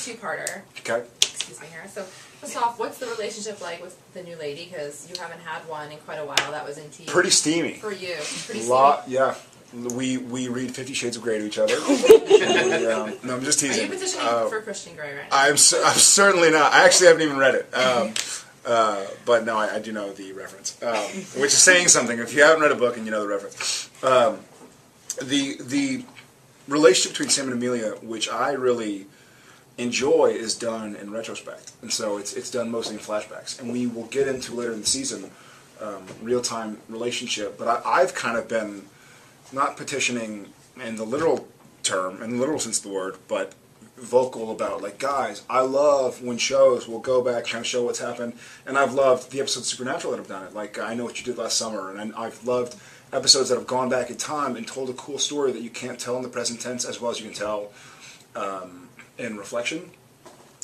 two-parter. Okay. Excuse me here. So, first off, what's the relationship like with the new lady? Because you haven't had one in quite a while. That was into you. Pretty steamy. For you. Pretty steamy. Yeah. We read 50 Shades of Grey to each other. No, I'm just teasing. Are you petitioning for Christian Grey right now? I'm certainly not. I actually haven't even read it. But no, I do know the reference, which is saying something. If you haven't read a book and you know the reference, the relationship between Sam and Amelia, which I really enjoy, is done in retrospect, and so it's done mostly in flashbacks. And we will get into later in the season real-time relationship. But I've kind of been not petitioning in the literal term, in the literal sense of the word, but vocal about, like, guys, I love when shows will go back, kind of show what's happened, and I've loved the episodes of Supernatural that have done it, like I Know What You Did Last Summer, and I've loved episodes that have gone back in time and told a cool story that you can't tell in the present tense as well as you can tell in reflection.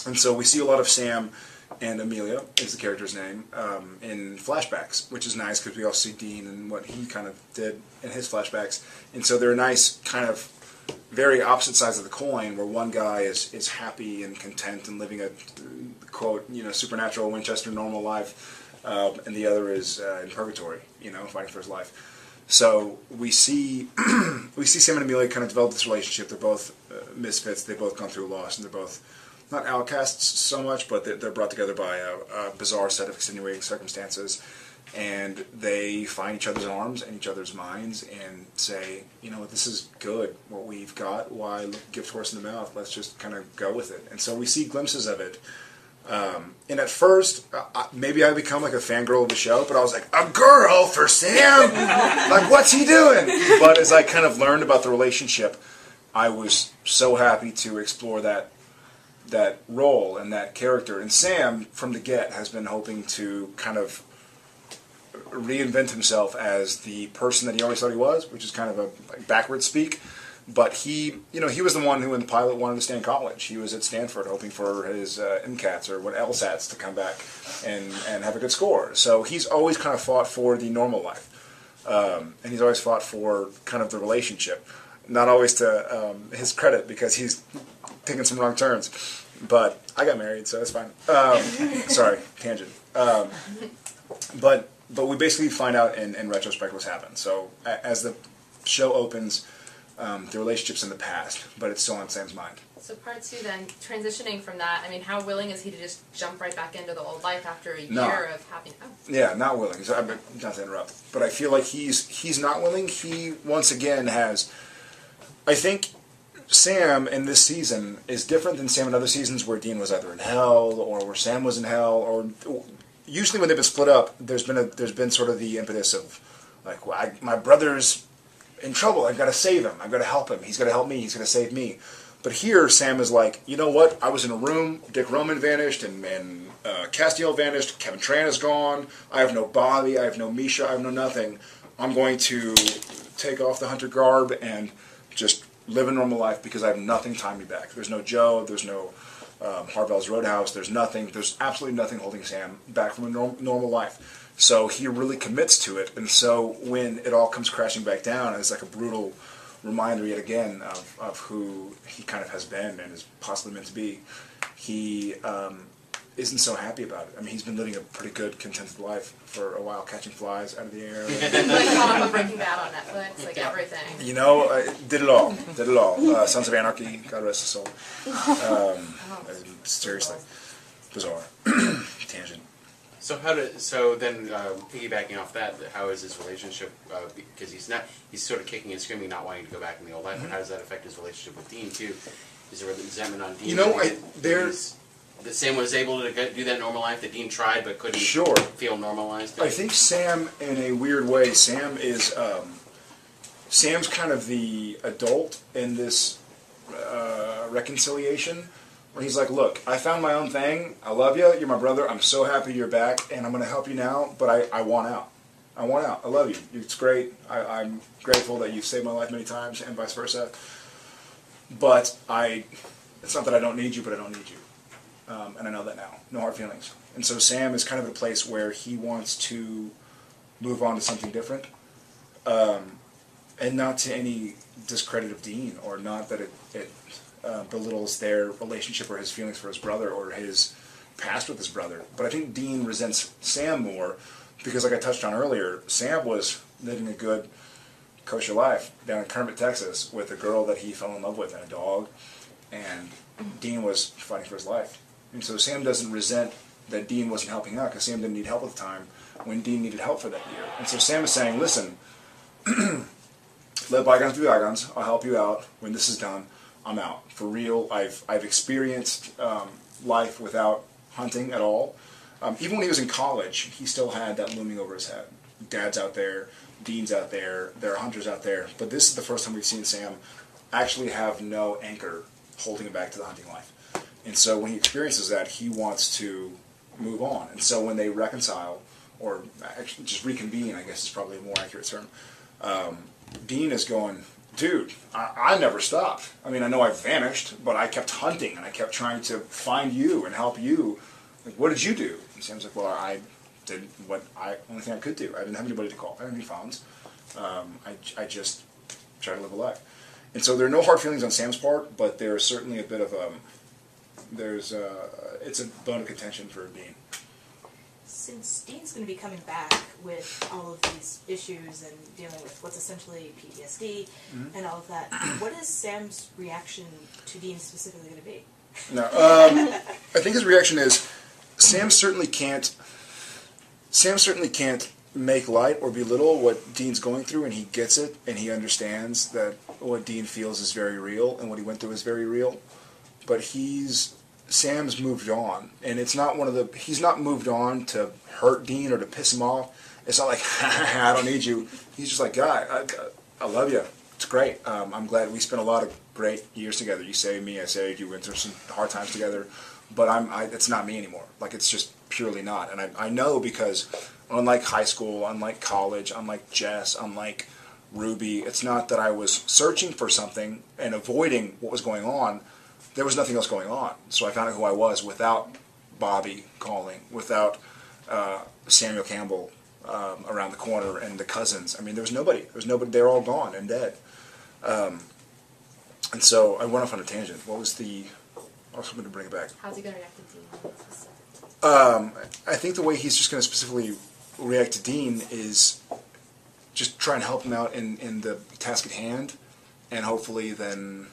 And so we see a lot of Sam and Amelia, is the character's name, in flashbacks, which is nice because we all see Dean and what he kind of did in his flashbacks. And so they're nice kind of very opposite sides of the coin, where one guy is happy and content and living a, quote, supernatural Winchester normal life, and the other is in purgatory, fighting for his life. So we see Sam and Amelia kind of develop this relationship. They're both misfits. They've both gone through loss, and they're both not outcasts so much, but they're brought together by a bizarre set of extenuating circumstances. And they find each other's arms and each other's minds and say, this is good, what we've got. Why give horse in the mouth? Let's just kind of go with it. And so we see glimpses of it. And at first, maybe I become like a fangirl of the show, but I was like, a girl for Sam? Like, what's he doing? But as I kind of learned about the relationship, I was so happy to explore that role and that character. And Sam, from the get, has been hoping to kind of reinvent himself as the person that he always thought he was, which is kind of a backwards speak. But he was the one who in the pilot wanted to stay in college. He was at Stanford hoping for his MCATs or what LSATs to come back and have a good score. So he's always kind of fought for the normal life. And he's always fought for kind of the relationship. Not always to his credit, because he's taking some wrong turns. But I got married, so it's fine. Sorry, tangent. But we basically find out in retrospect what's happened. So as the show opens, the relationship's in the past, but it's still on Sam's mind. So part two then, transitioning from that, how willing is he to just jump right back into the old life after a year of having... Oh. Yeah, not willing. Not to interrupt, but I feel like he's not willing. He, once again, has... I think Sam in this season is different than Sam in other seasons where Dean was either in hell or where Sam was in hell, or... Usually when they've been split up, there's been sort of the impetus of, like, well, my brother's in trouble. I've got to save him. I've got to help him. He's got to help me. He's going to save me. But here, Sam is like, you know what? I was in a room. Dick Roman vanished, and Castiel vanished. Kevin Tran is gone. I have no Bobby. I have no Misha. I have no nothing. I'm going to take off the hunter garb and just live a normal life because I have nothing tying me back. There's no Joe. There's no Harvell's Roadhouse. There's nothing. There's absolutely nothing holding Sam back from a normal life. So he really commits to it. And so when it all comes crashing back down, it's like a brutal reminder yet again of who he kind of has been and is possibly meant to be. He isn't so happy about it. He's been living a pretty good, contented life for a while, catching flies out of the air. Like Breaking Bad on Netflix, like everything. Did it all. Did it all. Sons of Anarchy, God rest his soul. Seriously. Bizarre. Tangent. So then piggybacking off that, how is his relationship? Because he's sort of kicking and screaming, not wanting to go back in the old life. But how does that affect his relationship with Dean too? Is there resentment on Dean? That Sam was able to do that normal life that Dean tried but couldn't feel normalized. I think Sam, in a weird way, Sam is Sam's kind of the adult in this reconciliation. Where he's like, look, I found my own thing. I love you. You're my brother. I'm so happy you're back, and I'm going to help you now, but I want out. I want out. I love you. It's great. I'm grateful that you've saved my life many times, and vice versa. But it's not that I don't need you, but I don't need you. And I know that now. No hard feelings. And so Sam is kind of at a place where he wants to move on to something different. And not to any discredit of Dean, or not that belittles their relationship or his feelings for his brother or his past with his brother. But I think Dean resents Sam more because, like I touched on earlier, Sam was living a good, kosher life down in Kermit, Texas, with a girl that he fell in love with and a dog, and Dean was fighting for his life. And so Sam doesn't resent that Dean wasn't helping out because Sam didn't need help at the time when Dean needed help for that year. And so Sam is saying, listen, let bygones be bygones. I'll help you out. When this is done, I'm out. For real, I've experienced life without hunting at all. Even when he was in college, he still had that looming over his head. Dad's out there, Dean's out there, there are hunters out there. But this is the first time we've seen Sam actually have no anchor holding him back to the hunting life. And so when he experiences that, he wants to move on. And so when they reconcile, or actually just reconvene, I guess is probably a more accurate term, Dean is going, dude, I never stopped. I mean, I know I vanished, but I kept hunting, and I kept trying to find you and help you. Like, what did you do? And Sam's like, well, I did only thing I could do. I didn't have anybody to call. I didn't have any phones. I just tried to live a life. And so there are no hard feelings on Sam's part, but there's certainly a bit of it's a bone of contention for Dean. Since Dean's going to be coming back with all of these issues and dealing with what's essentially PTSD and all of that, what is Sam's reaction to Dean specifically going to be? No, I think his reaction is Sam certainly can't make light or belittle what Dean's going through, and he gets it, and he understands that what Dean feels is very real, and what he went through is very real. But Sam's moved on, and it's not he's not moved on to hurt Dean or to piss him off. It's not like, I don't need you. He's just like, guy, I love you. It's great. I'm glad we spent a lot of great years together. You saved me, I saved you. Went through some hard times together, but it's not me anymore. Like, it's just purely not. And I know because unlike high school, unlike college, unlike Jess, unlike Ruby, it's not that I was searching for something and avoiding what was going on. There was nothing else going on. So I found out who I was without Bobby calling, without Samuel Campbell around the corner and the cousins. I mean, there was nobody. They were all gone and dead. And so I went off on a tangent. What was I was hoping to bring it back. How's he going to react to Dean? I think the way he's just going to specifically react to Dean is just try and help him out in the task at hand, and hopefully then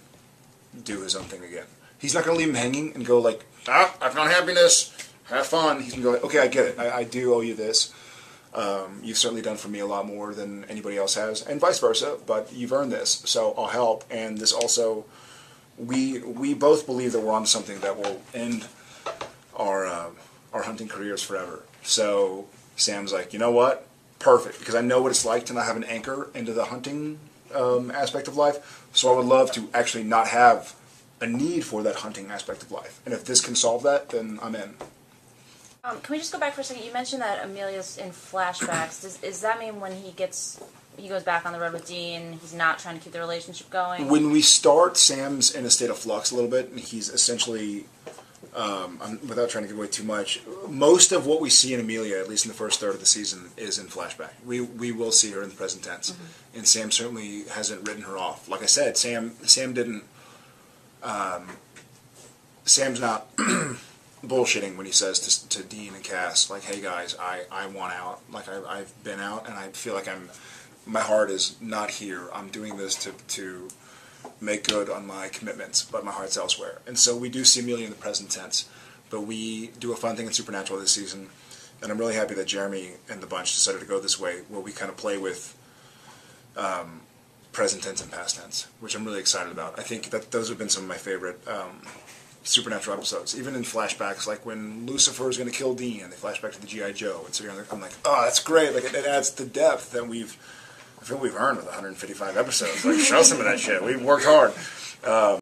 do his own thing again. He's not going to leave him hanging and go like, I found happiness, have fun. He's going to go like, okay, I get it. I do owe you this. You've certainly done for me a lot more than anybody else has, and vice versa, but you've earned this, so I'll help. And this also, we both believe that we're on something that will end our hunting careers forever. So Sam's like, you know what? Perfect, because I know what it's like to not have an anchor into the hunting aspect of life, so I would love to actually not have a need for that hunting aspect of life. And if this can solve that, then I'm in. Can we just go back for a second? You mentioned that Amelia's in flashbacks. Does that mean when he goes back on the road with Dean, he's not trying to keep the relationship going? When we start, Sam's in a state of flux a little bit, and he's essentially, without trying to give away too much, most of what we see in Amelia, at least in the first third of the season, is in flashback. We will see her in the present tense, and Sam certainly hasn't written her off. Like I said, Sam didn't. Sam's not bullshitting when he says to Dean and Cass, like, hey guys, I want out. Like, I've been out, and I feel like my heart is not here. I'm doing this to make good on my commitments, but my heart's elsewhere. And so we do see Amelia in the present tense, but we do a fun thing in Supernatural this season, and I'm really happy that Jeremy and the bunch decided to go this way, where we kind of play with present tense and past tense, which I'm really excited about. I think that those have been some of my favorite Supernatural episodes, even in flashbacks, like when Lucifer is going to kill Dean, and they flash back to the G.I. Joe, and so I'm like, oh, that's great. Like, it adds the depth that I feel we've earned with 155 episodes. Like, show some of that shit. We've worked hard.